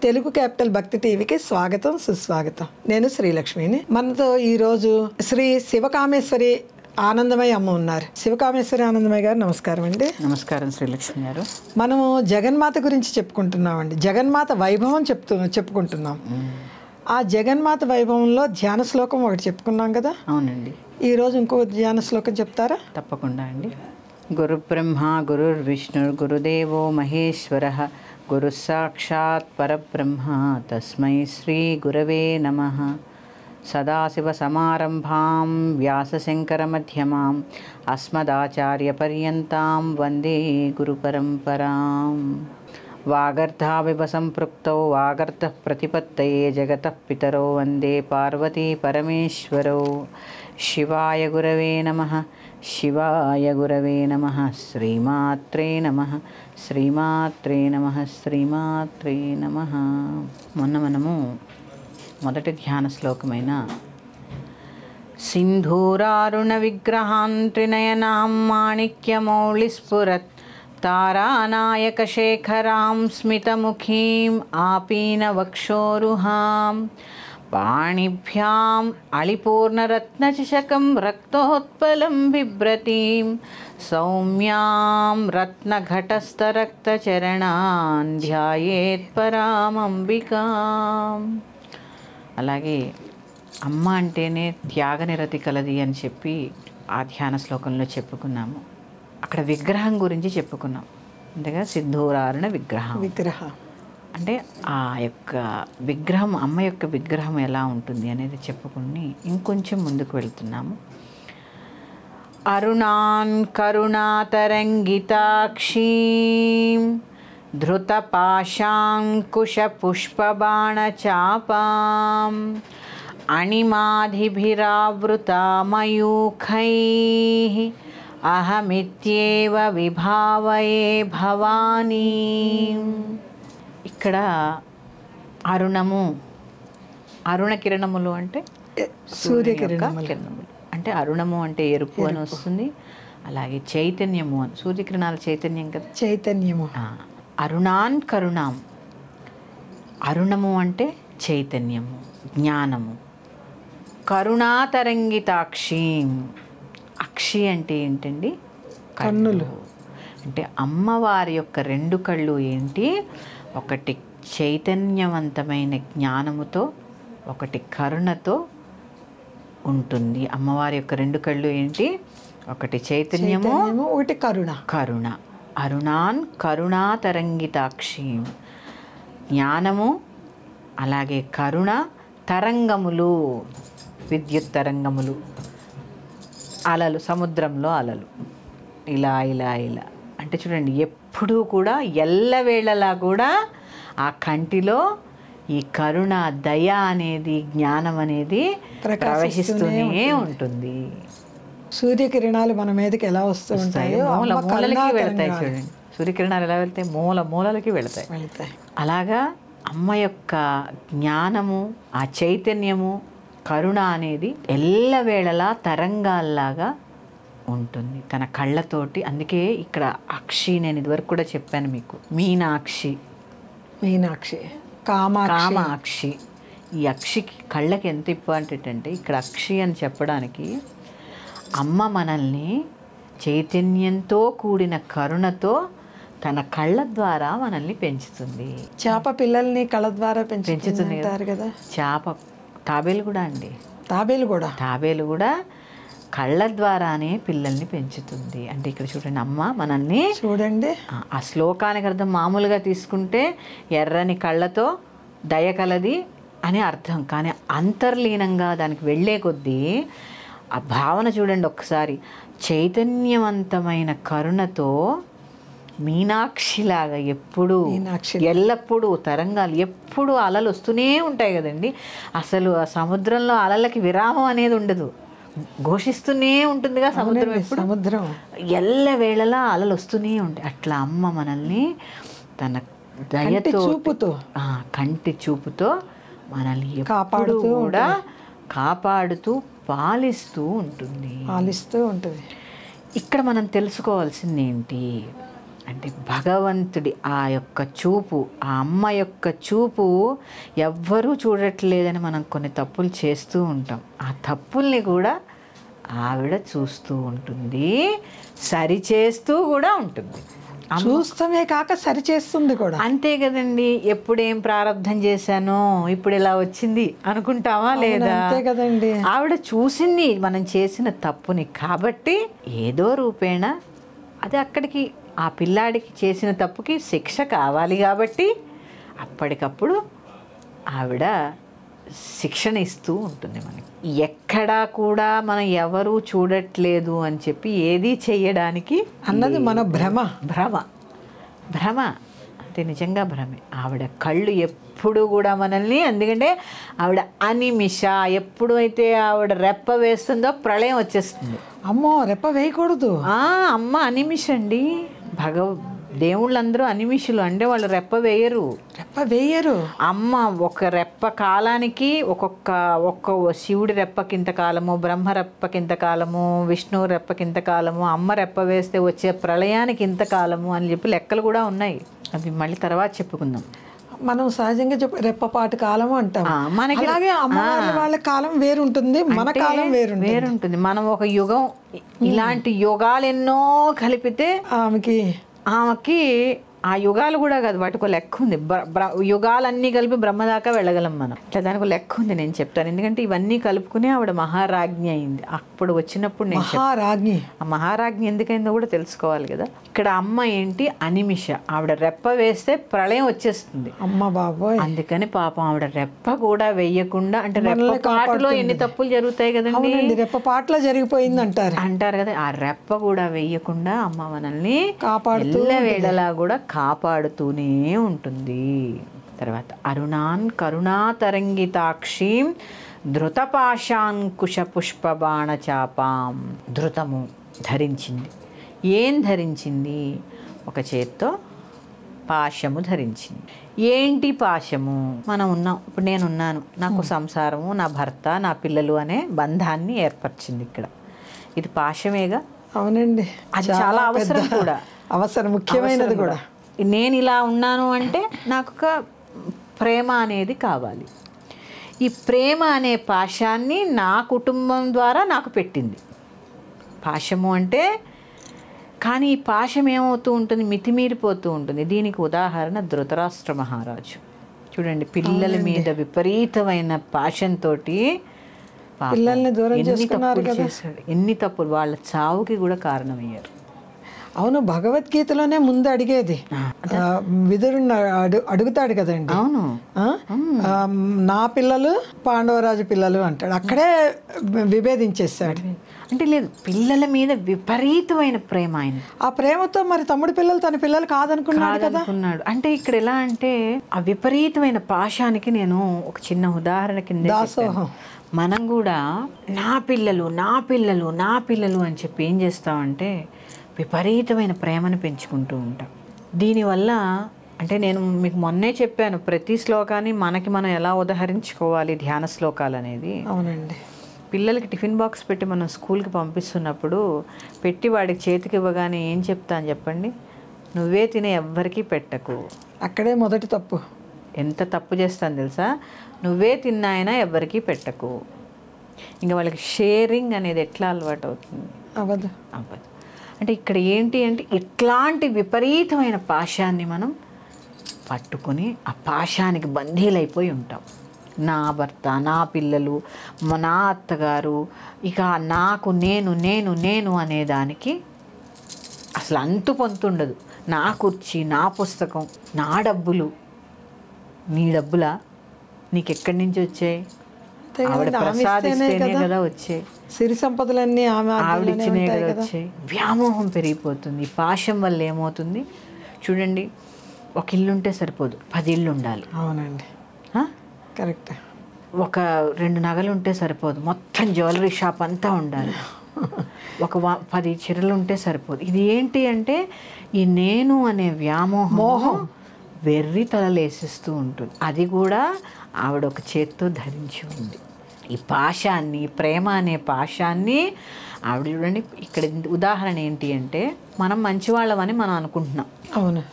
Telugu capital భక్తి టీవీకి స్వాగతం సుస్వాగతం. నేను శ్రీలక్ష్మిని. మనతో ఈరోజు శ్రీ శివకామేశ్వరి ఆనందమయ్య అమ్మ ఉన్నారు. శివకామేశ్వరి ఆనందమయ్య గారు నమస్కారం అండి. నమస్కారం శ్రీలక్ష్మి గారు. మనము జగన్మాత గురించి చెప్పుకుంటున్నామండి. జగన్మాత వైభవం చెప్పుకుంటున్నాం. ఆ జగన్మాత వైభవంలో ధ్యాన శ్లోకం ఒకటి చెప్పుకున్నాం కదా. అవునండి. ఈరోజు ఇంకో ధ్యాన శ్లోకం చెప్తారా? తప్పకుండా అండి. గురు బ్రహ్మ గురుర్విష్ణుర్ గురుదేవో మహేశ్వరః గురు సాక్షాత్ పరబ్రహ్మ తస్మై శ్రీ గురవే నమః. సదాశివ సమారంభాం వ్యాసశంకర మధ్యమాం అస్మదాచార్య పర్యంతాం వందే గురు పరంపరాం. వాగర్ధావివ సంపృక్తౌ వాగర్ధ ప్రతిపత్తయే జగతః పితరో వందే పార్వతీ పరమేశ్వరౌ. శివాయ గురవే నమః. శివాయ గురవే నమః. శ్రీమాత్రే నమః. శ్రీమాత్రే నమః. శ్రీమాత్రే నమః. మొన్న మనము మొదటి ధ్యాన శ్లోకమైన సింధూరారుణ విగ్రహాన్ త్రినయనాం మాణిక్యమౌళిస్ఫురత్ తారానాయక శేఖరాం స్మితముఖీం ఆపీన వక్షోరుహాం పాణిభ్యాం అళిపూర్ణరత్నచషకం రక్తోత్పలం బిభ్రతీం సౌమ్యాం రత్నఘటస్థరక్తచరణాన్ ధ్యాయేత్ పరామంబికాం. అలాగే అమ్మ అంటేనే త్యాగనిరతి కలది అని చెప్పి ఆ ధ్యాన శ్లోకంలో చెప్పుకున్నాము. అక్కడ విగ్రహం గురించి చెప్పుకున్నాం. అంతేగా సింధూరారుణ విగ్రహం అంటే ఆ యొక్క విగ్రహం, అమ్మ యొక్క విగ్రహం ఎలా ఉంటుంది అనేది చెప్పుకుని ఇంకొంచెం ముందుకు వెళ్తున్నాము. అరుణాన్ కరుణాతరంగితాక్షీం ధృతపాశాంకుశ పుష్పబాణచాపాం అణిమాధిభిరావృతామయూఖైః అహమిత్యేవ విభావయే భవానీ. ఇక్కడ అరుణము, అరుణ కిరణములు అంటే సూర్యకిరణములు. అంటే అరుణము అంటే ఎరుపు అని వస్తుంది. అలాగే చైతన్యము అని, సూర్యకిరణాల చైతన్యం కదా, చైతన్యము. అరుణాన్ కరుణాం, అరుణము అంటే చైతన్యము, జ్ఞానము. కరుణాతరంగితాక్షీం, అక్షి అంటే ఏంటండి? కన్నులు. అంటే అమ్మవారి యొక్క రెండు కళ్ళు ఏంటి? ఒకటి చైతన్యవంతమైన జ్ఞానముతో, ఒకటి కరుణతో ఉంటుంది. అమ్మవారి యొక్క రెండు కళ్ళు ఏంటి? ఒకటి చైతన్యము, ఒకటి కరుణ. కరుణ. అరుణాన్ కరుణాతరంగితాక్షీం, జ్ఞానము అలాగే కరుణ. తరంగములు, విద్యుత్ తరంగములు, అలలు, సముద్రంలో అలలు, ఇలా ఇలా ఇలా. అంటే చూడండి, ఎప్పుడూ కూడా ఎల్లవేళలా కూడా ఆ కంటిలో ఈ కరుణ, దయ అనేది, జ్ఞానం అనేది ప్రవహిస్తూనే ఉంటుంది. సూర్యకిరణాలు మన మీదకి ఎలా వస్తూ ఉంటాయో మూలలకి వెళ్తాయి. చూడండి, సూర్యకిరణాలు ఎలా వెళ్తాయి? మూలలకి వెళ్తాయి. అలాగా అమ్మ యొక్క జ్ఞానము, ఆ చైతన్యము, కరుణ అనేది ఎల్లవేళలా తరంగాల్లాగా ఉంటుంది తన కళ్ళతోటి. అందుకే ఇక్కడ అక్షి, నేను ఇదివరకు కూడా చెప్పాను మీకు, మీనాక్షి, కామాక్షి. ఈ అక్షికి, కళ్ళకి ఎంత ఇంపార్టెంట్ అంటే, ఇక్కడ అక్షి అని చెప్పడానికి అమ్మ మనల్ని చైతన్యంతో కూడిన కరుణతో తన కళ్ళ ద్వారా మనల్ని పెంచుతుంది. చేప పిల్లల్ని కళ్ళ ద్వారా పెంచుతుంది కదా. చేప, తాబేలు కూడా అండి, తాబేలు కూడా కళ్ళ ద్వారానే పిల్లల్ని పెంచుతుంది. అంటే ఇక్కడ చూడండి, అమ్మ మనల్ని చూడండి. ఆ శ్లోకానికి అర్థం మామూలుగా తీసుకుంటే ఎర్రని కళ్ళతో దయ కలది అని అర్థం. కానీ అంతర్లీనంగా దానికి వెళ్ళే కొద్దీ ఆ భావన చూడండి ఒక్కసారి. చైతన్యవంతమైన కరుణతో మీనాక్షిలాగా ఎప్పుడు, ఎల్లప్పుడూ తరంగాలు, ఎప్పుడు అలలు వస్తూనే ఉంటాయి కదండి. అసలు ఆ సముద్రంలో అలలకి విరామం అనేది ఉండదు, ఘోషిస్తూనే ఉంటుందిగా సముద్రం. ఎప్పుడు సముద్రం ఎల్లవేళలా అలలు వస్తూనే ఉంటాయి. అట్లా అమ్మ మనల్ని తన దయతో, కంటి చూపుతో మనల్ని ఎప్పుడు కూడా కాపాడుతూ పాలిస్తూ ఉంటుంది. ఇక్కడ మనం తెలుసుకోవాల్సింది ఏంటి? అంటే భగవంతుడి ఆ యొక్క చూపు, ఆ అమ్మ యొక్క చూపు ఎవ్వరూ చూడట్లేదని మనం కొన్ని తప్పులు చేస్తూ ఉంటాం. ఆ తప్పుల్ని కూడా ఆవిడ చూస్తూ ఉంటుంది, సరిచేస్తూ కూడా ఉంటుంది. చూస్తమే కాక సరి చేస్తుంది కూడా. అంతే కదండి. ఎప్పుడేం ప్రారంధం చేశానో ఇప్పుడు ఇలా వచ్చింది అనుకుంటామా లేదా? అంతే కదండి. ఆవిడ చూసింది మనం చేసిన తప్పుని, కాబట్టి ఏదో రూపేణ అది అక్కడికి ఆ పిల్లాడికి చేసిన తప్పుకి శిక్ష కావాలి కాబట్టి అప్పటికప్పుడు ఆవిడ శిక్షణ ఇస్తూ ఉంటుంది మనకి. ఎక్కడా కూడా మనం ఎవరూ చూడట్లేదు అని చెప్పి ఏది చెయ్యడానికి అన్నది మన భ్రమ. భ్రమ అంటే నిజంగా భ్రమే. ఆవిడ కళ్ళు ఎప్పుడు కూడా మనల్ని, ఎందుకంటే ఆవిడ అనిమిష, ఎప్పుడు అయితే ఆవిడ రెప్ప వేస్తుందో ప్రళయం వచ్చేస్తుంది. అమ్మో, రెప్ప వేయకూడదు. అమ్మ అనిమిష అండి. దేవుళ్ళందరూ అనిమిషులు, అంటే వాళ్ళు రెప్ప వేయరు. అమ్మ ఒక రెప్ప కాలానికి ఒక్క శివుడి రెప్పకింత కాలము, బ్రహ్మ రెప్పకింత కాలము, విష్ణువు రెప్పకింత కాలము, అమ్మ రెప్ప వేస్తే వచ్చే ప్రళయానికి ఇంత కాలము అని చెప్పి లెక్కలు కూడా ఉన్నాయి. అవి మళ్ళీ తర్వాత చెప్పుకుందాం. మనం సహజంగా రెప్పపాటు కాలం అంటాం. అలాగే అమ్మవారి వాళ్ళ కాలం వేరుంటుంది, మన కాలం వేరుంటుంది. మనం ఒక యుగం, ఇలాంటి యుగాలు ఎన్నో కలిపితే ఆమెకి ఆ యుగాలు కూడా కాదు, వాటికి లెక్క ఉంది. యుగాలన్నీ కలిపి బ్రహ్మ దాకా వెళ్ళగలం మనం. ఇట్లా దానికి లెక్క ఉంది, నేను చెప్తాను. ఎందుకంటే ఇవన్నీ కలుపుకుని ఆవిడ మహారాజ్ఞి అయింది. అప్పుడు వచ్చినప్పుడు నేను ఆ మహారాజ్ఞి ఎందుకైందో కూడా తెలుసుకోవాలి కదా. ఇక్కడ అమ్మ ఏంటి, అనిమిష. ఆవిడ రెప్ప వేస్తే ప్రళయం వచ్చేస్తుంది. అమ్మ బాబోయ్. అందుకని పాపం ఆవిడ రెప్ప కూడా వేయకుండా, అంటే రెప్పపాటులో ఎన్ని తప్పులు జరుగుతాయి కదండి, రెప్పపాట్లో జరిగిపోయింది అంటారు కదా. ఆ రెప్ప కూడా వేయకుండా అమ్మ మనల్ని కాపాడుతూ వేళలా కూడా కాపాడుతూనే ఉంటుంది. తర్వాత అరుణాన్ కరుణాతరంగితాక్షీం ధృతపాశాంకుశ పుష్పబాణ చాపాం. ధృతము ధరించింది. ఏం ధరించింది? ఒక చేత్తో పాశము ధరించింది. ఏంటి పాశము? మనం ఉన్నాం, ఇప్పుడు నేనున్నాను, నాకు సంసారము, నా భర్త, నా పిల్లలు అనే బంధాన్ని ఏర్పరిచింది ఇక్కడ. ఇది పాశమేగా. అవునండి. అది చాలా అవసరం కూడా, ముఖ్యమైనది కూడా. నేను ఇలా ఉన్నాను అంటే నాకు ఒక ప్రేమ అనేది కావాలి. ఈ ప్రేమ అనే పాశాన్ని నా కుటుంబం ద్వారా నాకు పెట్టింది పాశము అంటే. కానీ ఈ పాశం ఏమవుతూ ఉంటుంది, మితిమీరిపోతూ ఉంటుంది. దీనికి ఉదాహరణ ధృతరాష్ట్ర మహారాజు. చూడండి, పిల్లల మీద విపరీతమైన పాశంతో పిల్లల్ని దూరం చేశాడు. ఎన్ని తప్పులు, వాళ్ళ చావుకి కూడా కారణమయ్యారు. అవును, భగవద్గీతలోనే ముందు అడిగేది. విదురుని అడుగుతాడు కదండి. అవును, నా పిల్లలు పాండవరాజు పిల్లలు అంటాడు. అక్కడే విభేదించేస్తాడు. అంటే లేదు, పిల్లల మీద విపరీతమైన ప్రేమ ఆయన. ఆ ప్రేమతో మరి తమ్ముడి పిల్లలు తన పిల్లలు కాదనుకున్నాడు కదా. అంటే ఇక్కడ ఎలా అంటే ఆ విపరీతమైన పాశానికి నేను ఒక చిన్న ఉదాహరణ కింద, దాసోహం. మనం కూడా నా పిల్లలు నా పిల్లలు నా పిల్లలు అని చెప్పి ఏం చేస్తామంటే విపరీతమైన ప్రేమను పెంచుకుంటూ ఉంటాం. దీనివల్ల అంటే నేను మీకు మొన్నే చెప్పాను, ప్రతి శ్లోకాన్ని మనకి మనం ఎలా ఉదహరించుకోవాలి, ధ్యాన శ్లోకాలు అనేది. అవునండి. పిల్లలకి టిఫిన్ బాక్స్ పెట్టి మనం స్కూల్కి పంపిస్తున్నప్పుడు పెట్టి వాడికి చేతికి ఇవ్వగానే ఏం చెప్తాను చెప్పండి? నువ్వే తినే ఎవ్వరికీ పెట్టకు. అక్కడే మొదటి తప్పు. ఎంత తప్పు చేస్తాను తెలుసా? నువ్వే తిన్నాయినా ఎవ్వరికీ పెట్టకు. ఇంకా వాళ్ళకి షేరింగ్ అనేది ఎట్లా అలవాటు అవుతుంది? అవ్వదు. అంటే ఇక్కడ ఏంటి అంటే ఇట్లాంటి విపరీతమైన పాశాన్ని మనం పట్టుకొని ఆ పాశానికి బందీలైపోయి ఉంటాం. నా భర్త, నా పిల్లలు, నా అత్తగారు, ఇక నాకు నేను నేను నేను అనేదానికి అసలు అంతు పొంతుండదు. నా కుర్చీ, నా పుస్తకం, నా డబ్బులు. నీ డబ్బులా? నీకు ఎక్కడి నుంచి వచ్చాయి? ఆవిడ ప్రసాదిస్తేనే కదా వచ్చాయి. సిరి సంపదలన్నీ ఆవిడిచ్చినే కదా వచ్చాయి. వ్యామోహం పెరిగిపోతుంది. పాశం వల్ల ఏమవుతుంది చూడండి, ఒక ఇల్లు ఉంటే సరిపోదు, 10 ఇళ్ళు ఉండాలి. అవునండి, కరెక్ట్. ఒక 2 నగలు ఉంటే సరిపోదు, మొత్తం జ్యువెలరీ షాప్ అంతా ఉండాలి. ఒక 10 చీరలు ఉంటే సరిపోదు. ఇది ఏంటి అంటే ఈ నేను అనే వ్యామోహం వెర్రి తలలేసిస్తూ ఉంటుంది. అది కూడా ఆవిడ ఒక చేత్తో ధరించి ఉంది. ఈ పాశాన్ని, ప్రేమ అనే పాశాన్ని ఆవిడ చూడండి ఇక్కడ ఉదాహరణ ఏంటి అంటే మనం మంచివాళ్ళమని మనం అనుకుంటున్నాం. అవును.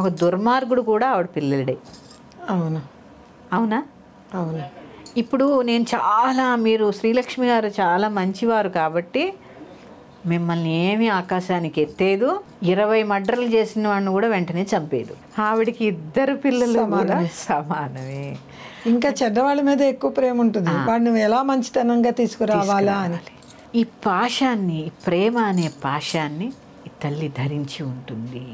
ఒక దుర్మార్గుడు కూడా ఆవిడ పిల్లడే. అవును. అవునా? అవును. ఇప్పుడు నేను మీరు శ్రీలక్ష్మి గారు చాలా మంచివారు కాబట్టి మిమ్మల్ని ఏమీ ఆకాశానికి ఎత్తేదు, 20 మర్డర్లు చేసిన వాడిని కూడా వెంటనే చంపేదు. ఆవిడికి 2 పిల్లలు కూడా సమానమే. ఇంకా చెడ్డవాళ్ళ మీద ఎక్కువ ప్రేమ ఉంటుంది, వాడిని ఎలా మంచితనంగా తీసుకురావాలా అని. ఈ పాశాన్ని, ప్రేమ అనే పాశాన్ని ఈ తల్లి ధరించి ఉంటుంది.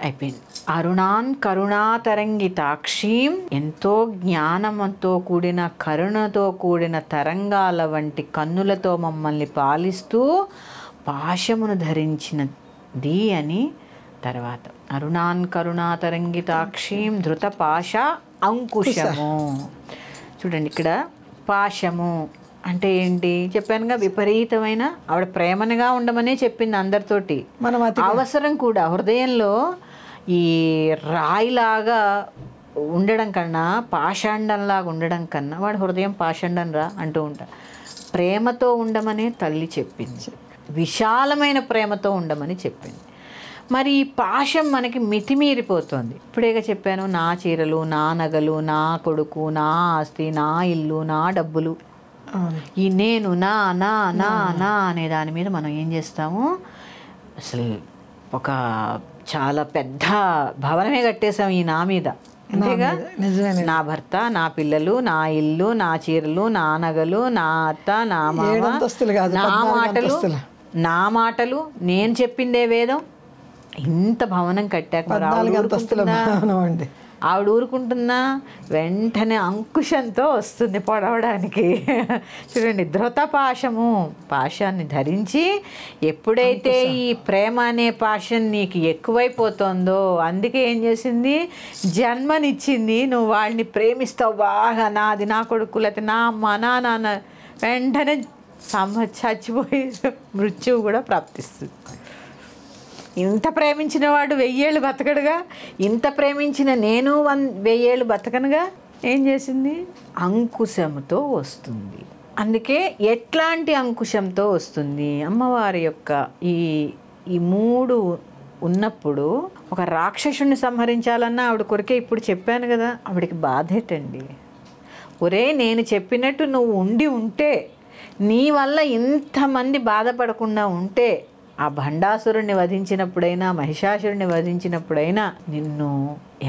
అయిపోయింది. అరుణాన్ కరుణాతరంగితాక్షీం, ఎంతో జ్ఞానంతో కూడిన కరుణతో కూడిన తరంగాల వంటి కన్నులతో మమ్మల్ని పాలిస్తూ పాశమును ధరించినది అని. తర్వాత అరుణాన్ కరుణాతరంగితాక్షీం ధృత పాశ అంకుశము. చూడండి ఇక్కడ పాశము అంటే ఏంటి చెప్పానుగా, విపరీతమైన ఆవిడ ప్రేమగా ఉండమనే చెప్పింది అందరితోటి. అవసరం కూడా హృదయంలో ఈ రాయిలాగా ఉండడం కన్నా, పాషాండంలాగా ఉండడం కన్నా వాడు హృదయం పాషాండం రా అంటూ ఉంటా. ప్రేమతో ఉండమనే తల్లి చెప్పింది, విశాలమైన ప్రేమతో ఉండమని చెప్పింది. మరి ఈ పాశం మనకి మితిమీరిపోతుంది. ఇప్పుడేగా చెప్పాను, నా చీరలు, నా నగలు, నా కొడుకు, నా ఆస్తి, నా ఇల్లు, నా డబ్బులు, ఈ నేను నా నా నా నా అనే దాని మీద మనం ఏం చేస్తాము, అసలు ఒక చాలా పెద్ద భవనమే కట్టేసాం ఈ నా మీద. అంతేగా, నా భర్త, నా పిల్లలు, నా ఇల్లు, నా చీరలు, నా నగలు, నా అత్త, నా మామ, నా మాటలు, నేను చెప్పిందే వేదం. ఇంత భవనం కట్టాక ఆవిడ ఊరుకుంటుందా? వెంటనే అంకుశంతో వస్తుంది పొడవడానికి. చూడండి, ధృత పాశము, పాశాన్ని ధరించి ఎప్పుడైతే ఈ ప్రేమ అనే పాశం నీకు ఎక్కువైపోతుందో అందుకే ఏం చేసింది, జన్మనిచ్చింది. నువ్వు వాళ్ళని ప్రేమిస్తావు బాగా, నాది నా కొడుకు లేకపోతే నా అమ్మ నా నాన్న, వెంటనే చచ్చిపోయి మృత్యువు కూడా ప్రాప్తిస్తుంది. ఇంత ప్రేమించిన వాడు 1000 ఏళ్ళు బతకడుగా, ఇంత ప్రేమించిన నేను 1000 ఏళ్ళు బతకనుగా. ఏం చేసింది, అంకుశంతో వస్తుంది. అందుకే ఎట్లాంటి అంకుశంతో వస్తుంది, అమ్మవారి యొక్క ఈ 3 ఉన్నప్పుడు ఒక రాక్షసుని సంహరించాలన్నా ఆవిడ కొరికే. ఇప్పుడు చెప్పాను కదా, ఆవిడకి బాధేటండి. ఒరే, నేను చెప్పినట్టు నువ్వు ఉంటే, నీ వల్ల ఇంతమంది బాధపడకుండా ఉంటే, ఆ భండాసురుణ్ణి వధించినప్పుడైనా, మహిషాసురుణ్ణి వధించినప్పుడైనా నిన్ను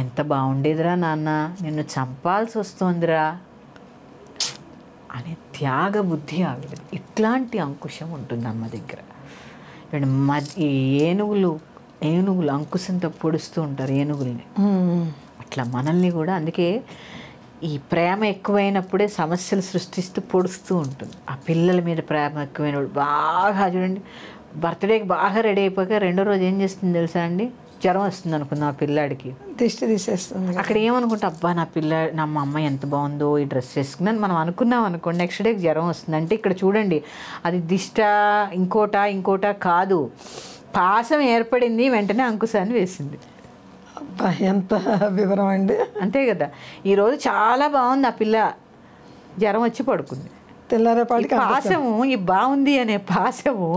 ఎంత బాగుండేదిరా నాన్న, నిన్ను చంపాల్సి వస్తోందిరా అనే త్యాగ బుద్ధి ఆవిడ. ఇట్లాంటి అంకుశం ఉంటుంది అమ్మ దగ్గర. ఈ ఏనుగులు అంకుశంతో పొడుస్తూ ఉంటారు ఏనుగుల్ని. అట్లా మనల్ని కూడా. అందుకే ఈ ప్రేమ ఎక్కువైనప్పుడే సమస్యలు సృష్టిస్తూ పొడుస్తూ ఉంటుంది. ఆ పిల్లల మీద ప్రేమ ఎక్కువైనప్పుడు బాగా చూడండి, బర్త్డేకి బాగా రెడీ అయిపోయాక 2వ రోజు ఏం చేస్తుంది తెలుసా అండి, జ్వరం వస్తుంది అనుకుంది ఆ పిల్లాడికి, దిష్టి తీసేస్తుంది. అక్కడ ఏమనుకుంటా, అబ్బా నా మా అమ్మ ఎంత బాగుందో ఈ డ్రెస్ వేసుకున్నాను మనం అనుకున్నాం అనుకోండి, నెక్స్ట్ డేకి జ్వరం వస్తుంది. అంటే ఇక్కడ చూడండి, అది దిష్ట ఇంకోట కాదు, పాశం ఏర్పడింది, వెంటనే అంకుశాన్ని వేసింది. ఎంత వివరం అండి. అంతే కదా, ఈరోజు చాలా బాగుంది ఆ పిల్ల, జ్వరం వచ్చి పడుకుంది. తెల్లారేపాటికి పాశము, ఈ బాగుంది అనే పాశము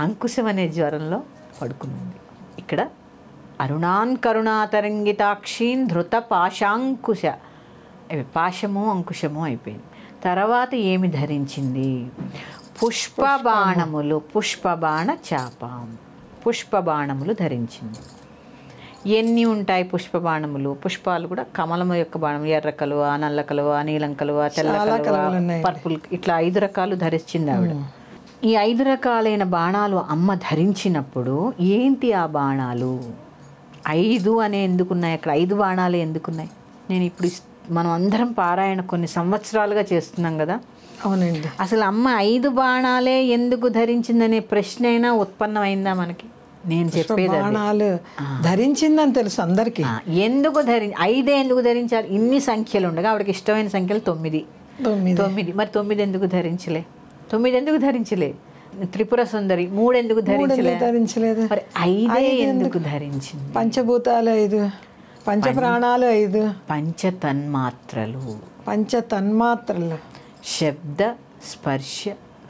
అంకుశం అనే జ్వరంలో పడుకుంది. ఇక్కడ అరుణాన్ కరుణాతరంగితాక్షీన్ ధృత పాశాంకుశ, పాశము అంకుశము అయిపోయింది. తర్వాత ఏమి ధరించింది, పుష్పబాణములు, పుష్పబాణ చాపం, పుష్పబాణములు ధరించింది. ఎన్ని ఉంటాయి పుష్పబాణములు? పుష్పాలు కూడా కమలము యొక్క బాణం, ఎర్ర కలువ, నల్ల కలువ, నీలం కలువ, తెల్ల కలువ, పర్పుల్, ఇట్లా 5 రకాలు ధరించింది ఆవిడ. ఈ 5 రకాలైన బాణాలు అమ్మ ధరించినప్పుడు ఏంటి ఆ బాణాలు? 5 అనే ఎందుకున్నాయి అక్కడ? 5 బాణాలు ఎందుకున్నాయి? నేను ఇప్పుడు మనం అందరం పారాయణ కొన్ని సంవత్సరాలుగా చేస్తున్నాం కదా. అవునండి. అసలు అమ్మ 5 బాణాలే ఎందుకు ధరించిందనే ప్రశ్న అయినా ఉత్పన్నమైందా మనకి? నేను చెప్పేది బాణాలు ధరించిందని తెలుసు అందరికి. ఎందుకు 5 ఎందుకు ధరించాలి? ఇన్ని సంఖ్యలు ఉండగా ఆవిడకి ఇష్టమైన సంఖ్యలు 9. మరి 9 ఎందుకు ధరించలే? 9 ఎందుకు ధరించలే? త్రిపుర సుందరి 3 ఎందుకు ధరించలేదు? మరి 5 ఎందుకు ధరించింది? పంచభూతాలు 5, పంచప్రాణాలు 5, పంచతన్మాత్రలు, శబ్ద, స్పర్శ,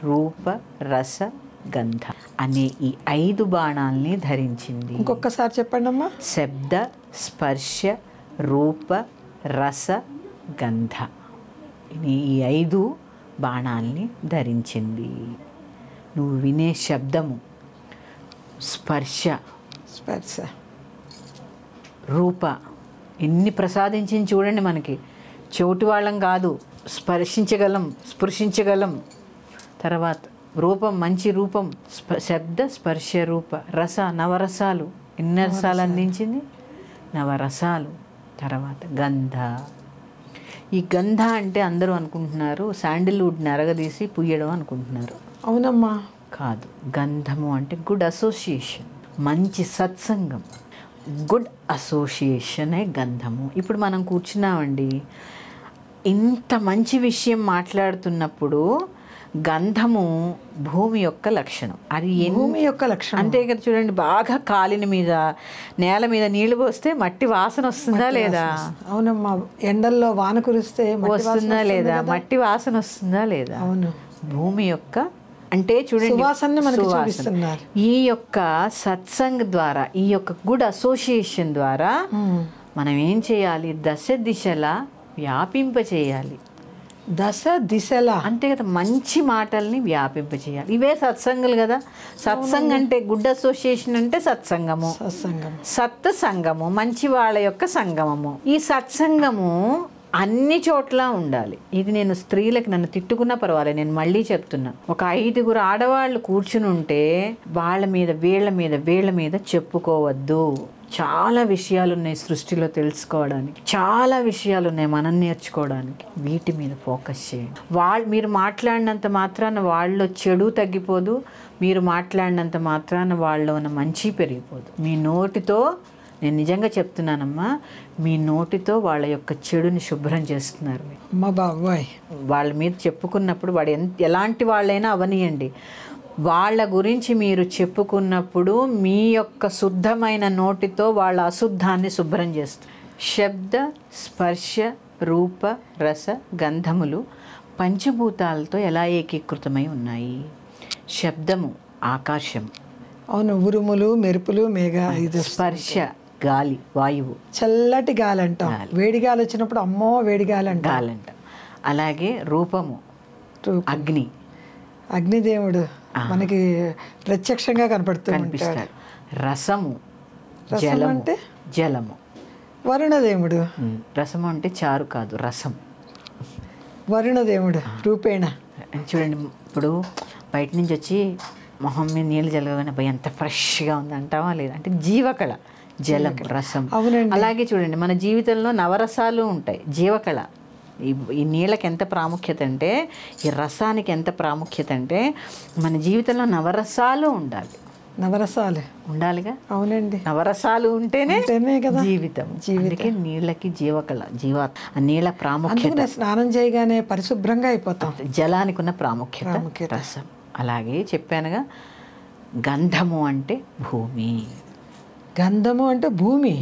రూప, రస, గంధ అనే ఈ 5 బాణాల్ని ధరించింది. ఇంకొకసారి చెప్పండి అమ్మా. శబ్ద, స్పర్శ, రూప, రస, గంధ ఈ 5 బాణాల్ని ధరించింది. నువ్వు వినే శబ్దము, స్పర్శ, రూప ఎన్ని ప్రసాదించింది చూడండి. మనకి చెవిటి వాళ్ళం కాదు, స్పర్శించగలం, స్పృశించగలం. తర్వాత రూపం, మంచి రూపం, శబ్ద, స్పర్శ, రూప, రస, నవరసాలు. ఎన్ని రసాలు అందించింది? నవరసాలు. తర్వాత గంధ. ఈ గంధ అంటే అందరూ అనుకుంటున్నారు శాండిల్వుడ్ని అరగదీసి పుయ్యడం అనుకుంటున్నారు. అవునమ్మా. కాదు. గంధము అంటే గుడ్ అసోసియేషన్, మంచి సత్సంగం. గుడ్ అసోసియేషనే గంధము. ఇప్పుడు మనం కూర్చున్నామండి, ఇంత మంచి విషయం మాట్లాడుతున్నప్పుడు గంధము భూమి యొక్క లక్షణం. అది భూమి యొక్క లక్షణం అంతే కదా. చూడండి, బాగా కాలిన మీద, నేల మీద నీళ్లు పోస్తే మట్టి వాసన వస్తుందా లేదా? అవునమ్మా. ఎండల్లో వాన కురిస్తే వస్తుందా లేదా? మట్టి వాసన వస్తుందా లేదా? అవును. భూమి యొక్క అంటే చూడండి, ఈ యొక్క సత్సంగ్ ద్వారా, ఈ యొక్క గుడ్ అసోసియేషన్ ద్వారా మనం ఏం చేయాలి? దశ దిశలా వ్యాపింప చేయాలి. దశ దిశలా అంతే కదా. మంచి మాటల్ని వ్యాపింప చేయాలి. ఇవే సత్సంగులు కదా. సత్సంగ్ అంటే గుడ్ అసోసియేషన్ అంటే సత్సంగము, సత్సంగము, మంచి వాళ్ళ యొక్క సంగమము. ఈ సత్సంగము అన్ని చోట్ల ఉండాలి. ఇది నేను స్త్రీలకు నన్ను తిట్టుకున్నా పర్వాలేదు, నేను మళ్ళీ చెప్తున్నా. ఒక 5 ఆడవాళ్ళు కూర్చుని ఉంటే వాళ్ళ మీద వీళ్ళ మీద చెప్పుకోవద్దు. చాలా విషయాలు ఉన్నాయి సృష్టిలో తెలుసుకోవడానికి, చాలా విషయాలు ఉన్నాయి మనం నేర్చుకోవడానికి. వీటి మీద ఫోకస్ చేయండి. మీరు మాట్లాడినంత మాత్రాన వాళ్ళలో చెడు తగ్గిపోదు, మీరు మాట్లాడినంత మాత్రాన వాళ్ళలో ఉన్న మంచి పెరిగిపోదు. మీ నోటితో, నేను నిజంగా చెప్తున్నానమ్మా, మీ నోటితో వాళ్ళ యొక్క చెడుని శుభ్రం చేస్తున్నారు. వాళ్ళ మీద చెప్పుకున్నప్పుడు వాడు ఎలాంటి వాళ్ళైనా అవనియండి, వాళ్ళ గురించి మీరు చెప్పుకున్నప్పుడు మీ యొక్క శుద్ధమైన నోటితో వాళ్ళ అశుద్ధాన్ని శుభ్రం చేస్తారు. శబ్ద, స్పర్శ, రూప, రస, గంధములు పంచభూతాలతో ఎలా ఏకీకృతమై ఉన్నాయి? శబ్దము ఆకాశం, అవును, ఉరుములు, మెరుపులు, మేఘ. స్పర్శ గాలి, వాయువు, చల్లటి గాలి అంట. వేడి గాలి వచ్చినప్పుడు అమ్మో వేడి గాలి అంట. అలాగే రూపము అగ్ని, అగ్నిదేవుడు మనకి ప్రత్యక్షంగా కనిపిస్తాడు. రసము జలము, అంటే జలము. వరుణదేవుడు, రసము అంటే చారు కాదు, రసం. వరుణదేవుడు రూపేణ. చూడండి, ఇప్పుడు బయట నుంచి వచ్చి మొహం మీద నీళ్ళు జలగానే భయ ఎంత ఫ్రెష్గా ఉంది అంటావా లేదా? అంటే జీవకళ, జలం, రసం. అలాగే చూడండి, మన జీవితంలో నవరసాలు ఉంటాయి. జీవకళ. ఈ నీళ్ళకి ఎంత ప్రాముఖ్యత అంటే, ఈ రసానికి ఎంత ప్రాముఖ్యత అంటే, మన జీవితంలో నవరసాలు ఉండాలి. నవరసాలు ఉండాలిగా. అవునండి, నవరసాలు ఉంటేనే జీవితం. అందుకే నీళ్ళకి జీవకళ, నీళ్ళ ప్రాముఖ్యత. స్నానం చేయగానే పరిశుభ్రంగా అయిపోతాం. జలానికి ఉన్న ప్రాముఖ్యత, రసం. అలాగే చెప్పానుగా, గంధము అంటే భూమి. గంధము అంటే భూమి.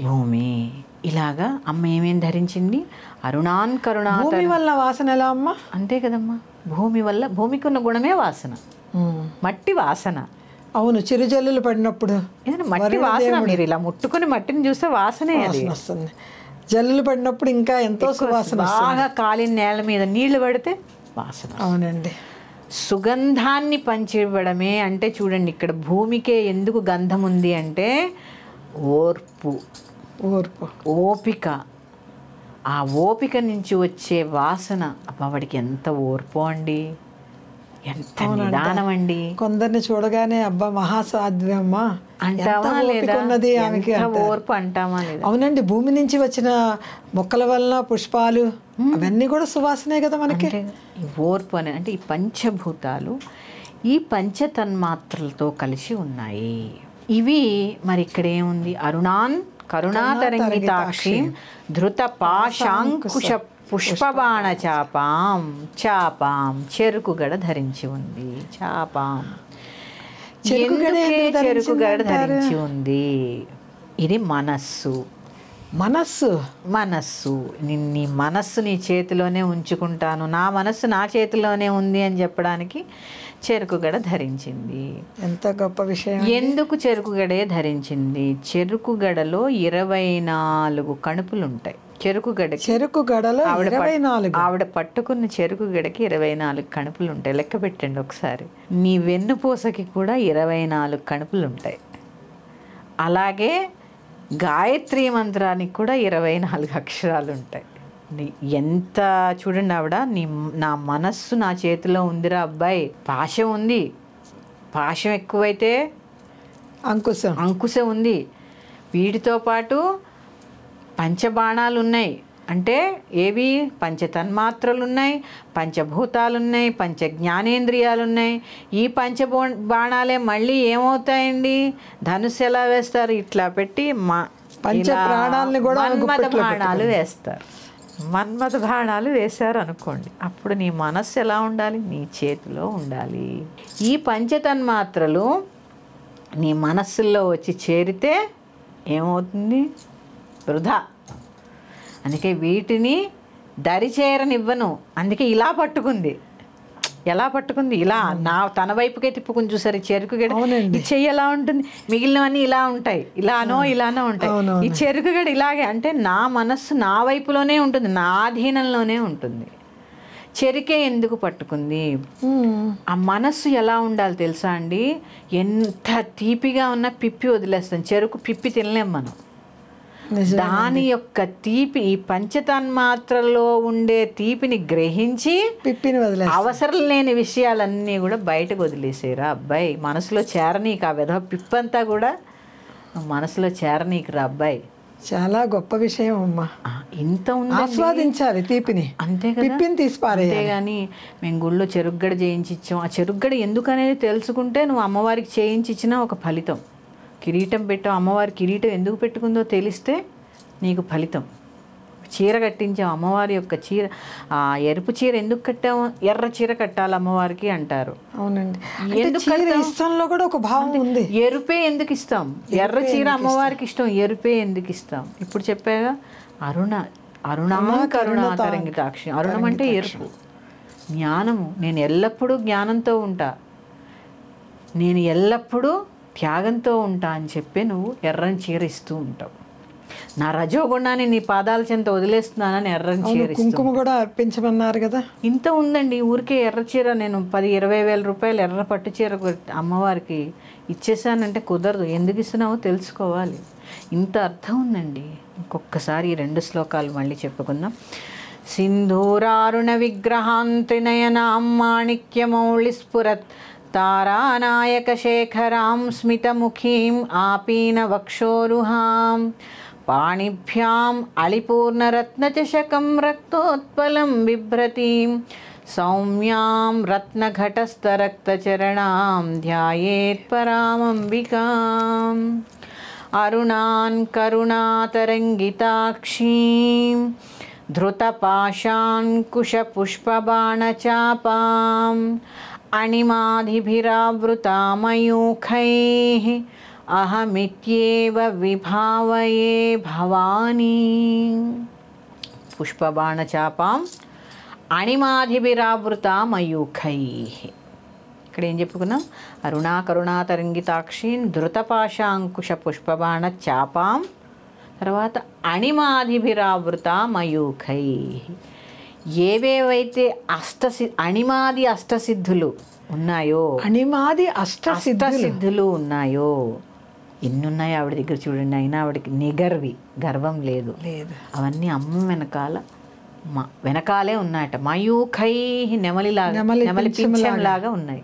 ఇలాగా అమ్మ ఏమేం ధరించింది? అరుణాన్ కరుణా. భూమి వల్ల వాసన ఎలా అమ్మ? అంతే కదమ్మా. భూమి వల్ల, భూమికి ఉన్న గుణమే వాసన. మట్టి వాసన. అవును, చిరుజల్లులు పడినప్పుడు మట్టి వాసన. మీరు ఇలా ముట్టుకుని మట్టిని చూస్తే వాసనే వస్తుంది. జల్లులు పడినప్పుడు ఇంకా ఎంతో సువాసన. బాగా కాలిన నేల మీద నీళ్లు పడితే వాసన. అవునండి. సుగంధాన్ని పంచివ్వడమే. అంటే చూడండి, ఇక్కడ భూమికే ఎందుకు గంధం ఉంది అంటే ఓర్పు, ఓపిక. ఆ ఓపిక నుంచి వచ్చే వాసన, వాడికి ఎంత ఓర్పు అండి, ఎంత నిదానం అండి. కొందరిని చూడగానే అబ్బా మహాసాధ్యమ్మా అంటామా లేదా? ఓర్పు అంటామా లేదా? అవునండి. భూమి నుంచి వచ్చిన మొక్కల వలన పుష్పాలు అవన్నీ కూడా సువాసనే కదా మనకి. ఓర్పు అని అంటే ఈ పంచభూతాలు ఈ పంచతన్మాత్రలతో కలిసి ఉన్నాయి. ఇవి మరి ఇక్కడ ఏముంది? అరుణాన్ కరుణాతరంగితాక్షి ధృత పాశాంకుశ పుష్పబాణ చాపాం చెరుకుగడ ధరించి ఉంది. చాపాం చెరుకుగడ ధరించి ఉంది. ఇది మనస్సు. మనస్సు నీ మనస్సు నీ చేతిలోనే ఉంచుకుంటాను, నా మనస్సు నా చేతిలోనే ఉంది అని చెప్పడానికి చెరుకుగడ ధరించింది. ఎంత గొప్ప విషయం. ఎందుకు చెరుకుగడే ధరించింది? చెరుకుగడలో 24 కణుపులు ఉంటాయి. చెరుకుగడలో 24. ఆవిడ పట్టుకున్న చెరుకుగడకి 24 కణుపులు ఉంటాయి. లెక్క పెట్టండి ఒకసారి. నీ వెన్నుపూసకి కూడా 24 కణుపులు ఉంటాయి. అలాగే గాయత్రి మంత్రానికి కూడా 24 అక్షరాలు ఉంటాయి. ఎంత చూడండి, ఆవిడ నా మనస్సు నా చేతిలో ఉందిరా అబ్బాయి. పాశం ఉంది, పాశం ఎక్కువైతే అంకుశం ఉంది. వీటితో పాటు పంచబాణాలు ఉన్నాయి. అంటే ఏవి? పంచతన్మాత్రలు ఉన్నాయి, పంచభూతాలు ఉన్నాయి, పంచ జ్ఞానేంద్రియాలు ఉన్నాయి. ఈ బాణాలే మళ్ళీ ఏమవుతాయండి? ధనుస్సు ఎలా వేస్తారు? ఇట్లా పెట్టి పంచ ప్రాణాలని కూడా మన్మథ బాణాలు వేస్తారు. మన్మథ బాణాలు వేశారు అనుకోండి, అప్పుడు నీ మనస్సు ఎలా ఉండాలి? నీ చేతిలో ఉండాలి. ఈ పంచతన్మాత్రలు నీ మనస్సులో వచ్చి చేరితే ఏమవుతుంది? వృధా. అందుకే వీటిని దరిచేరనివ్వను. అందుకే ఇలా పట్టుకుంది. ఎలా పట్టుకుంది? ఇలా తన వైపుకే తిప్పుకుని. చూసారు చెరుకుగడ ఈ చెయ్యి ఎలా ఉంటుంది? మిగిలినవన్నీ ఇలా ఉంటాయి, ఇలానో ఉంటాయి. ఈ చెరుకుగడ ఇలాగే. అంటే నా మనస్సు నా వైపులోనే ఉంటుంది, నా ఆధీనంలోనే ఉంటుంది. చెరుకే ఎందుకు పట్టుకుంది? ఆ మనస్సు ఎలా ఉండాలి తెలుసా అండి? ఎంత తీపిగా ఉన్నా పిప్పి వదిలేస్తాం. చెరుకు పిప్పి తినలేం మనం. దాని యొక్క తీపి, ఈ పంచతన్మాత్రలో ఉండే తీపిని గ్రహించి పిప్పిని వదిలే అవసరం లేని విషయాలన్నీ కూడా బయటకు వదిలేసేరా అబ్బాయి. మనసులో చేరనీకు ఆ విధ పిప్పంతా కూడా మనసులో చేరనీకురా అబ్బాయి. చాలా గొప్ప విషయం అమ్మా. ఇంత ఉంది, ఆస్వాదించాలి తీపిని. అంతే కదా, పిప్పిని తీసిపారే. అంతేగాని మేము గుళ్ళో చెరుగ్గడ చేయించి ఇచ్చాం. ఆ చెరుగ్గడ ఎందుకనేది తెలుసుకుంటే నువ్వు అమ్మవారికి చేయించి ఇచ్చినా ఒక ఫలితం. కిరీటం పెట్టాం, అమ్మవారి కిరీటం ఎందుకు పెట్టుకుందో తెలిస్తే నీకు ఫలితం. చీర కట్టించాం, అమ్మవారి యొక్క చీర, ఆ ఎరుపు చీర ఎందుకు కట్టాము? ఎర్ర చీర కట్టాలి అమ్మవారికి అంటారు. అవునండి. ఇష్టంలో కూడా ఒక భావం ఉంది. ఎరుపే ఎందుకు ఇస్తాం? ఎర్ర చీర అమ్మవారికి ఇష్టం, ఎరుపే ఎందుకు ఇస్తాం? ఇప్పుడు చెప్పాగా, కరుణాతరంగితాక్షి. అరుణం అంటే ఎరుపు, జ్ఞానము. నేను ఎల్లప్పుడూ జ్ఞానంతో ఉంటా, నేను ఎల్లప్పుడూ త్యాగంతో ఉంటా అని చెప్పి నువ్వు ఎర్రని చీర ఇస్తూ ఉంటావు. నా రజోగుణాన్ని నీ పాదాల చెంత వదిలేస్తున్నానని ఎర్రని చీర, కుంకుమ కూడా అర్పించమన్నారు కదా. ఇంత ఉందండి. ఊరికే ఎర్ర చీర నేను 10-20 వేల రూపాయలు ఎర్ర పట్టు చీర అమ్మవారికి ఇచ్చేసానంటే కుదరదు. ఎందుకు ఇస్తున్నావో తెలుసుకోవాలి. ఇంత అర్థం ఉందండి. ఇంకొకసారి ఈ 2 శ్లోకాలు మళ్ళీ చెప్పుకుందాం. సింధూరారుణ విగ్రహాంత్రినయనాం మాణిక్యమౌళి స్ఫురత్ తారానాయక శేఖరాం స్మితముఖీం ఆపీన వక్షోరుహాం పాణిభ్యాం అళిపూర్ణరత్నచషకం రక్తోత్పలం బిభ్రతీం సౌమ్యాం రత్నఘటస్థరక్తచరణాం ధ్యాయేత్ పరామంబికాం అరుణాన్ కరుణాతరంగితాక్షీం ధృతపాశాంకుశపుష్పబాణచాపాం అణిమాధిభిరావృతామయూఖైః అహమిత్యేవ విభావయే భవానీ. పుష్పబాణచాపాం అణిమాధిభిరావృతామయూఖైః. ఇక్కడ ఏం చెప్పుకున్నాం? అరుణా కరుణాతరంగితాక్షీన్ ధృతపాశాంకుశ పుష్పబాణచాపాం, తర్వాత అణిమాధిభిరావృతామయూఖైః. ఏవేవైతే అణిమాది అష్టసిద్ధులు ఉన్నాయో, అష్టసిద్ధులు ఉన్నాయో, ఎన్ని ఉన్నాయో ఆవిడ దగ్గర చూడండి. అయినా ఆవిడకి నిగర్వి, గర్వం లేదు. అవన్నీ అమ్మ వెనకాలే ఉన్నాయట. మయూఖై, నెమలి పింఛంలాగా ఉన్నాయి.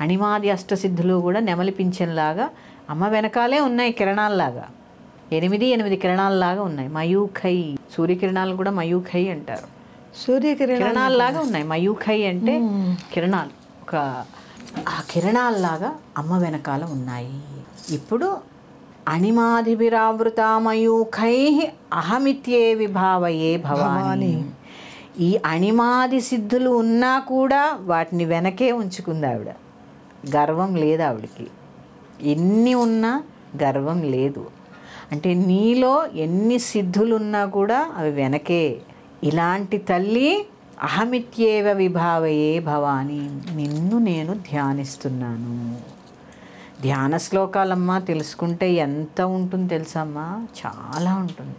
అణిమాది అష్టసిద్ధులు కూడా నెమలి పింఛంలాగా అమ్మ వెనకాలే ఉన్నాయి, కిరణాల్లాగా. 8 కిరణాల్లాగా ఉన్నాయి. మయూఖై, సూర్యకిరణాలు కూడా మయూఖై అంటారు. కిరణాల్లాగా ఉన్నాయి. మయూఖై అంటే కిరణాలు, ఆ కిరణాల్లాగా అమ్మ వెనకాల ఉన్నాయి. ఇప్పుడు అణిమాధిభిరావృతామయూఖై అహమిత్యే విభావయే భవాని. ఈ అణిమాది సిద్ధులు ఉన్నా కూడా వాటిని వెనకే ఉంచుకుంది ఆవిడ. గర్వం లేదు ఆవిడకి. ఎన్ని ఉన్నా గర్వం లేదు. అంటే నీలో ఎన్ని సిద్ధులున్నా కూడా అవి వెనకే. ఇలాంటి తల్లి అహమిత్యేవ విభావయే భవాని, నిన్ను నేను ధ్యానిస్తున్నాను. ధ్యాన శ్లోకాలమ్మా తెలుసుకుంటే ఎంత ఉంటుంది తెలుసమ్మా, చాలా ఉంటుంది.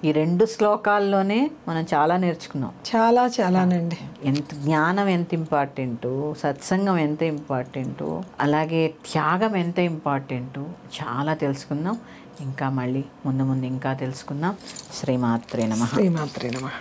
ఈ 2 శ్లోకాల్లోనే మనం చాలా నేర్చుకున్నాం. చాలానండి. ఎంత జ్ఞానం ఎంత ఇంపార్టెంటు, సత్సంగం ఎంత ఇంపార్టెంటు, అలాగే త్యాగం ఎంత ఇంపార్టెంటు చాలా తెలుసుకుందాం. ఇంకా మళ్ళీ ముందు ఇంకా తెలుసుకుందాం. శ్రీమాత్రే నమః. శ్రీమాత్రే నమః.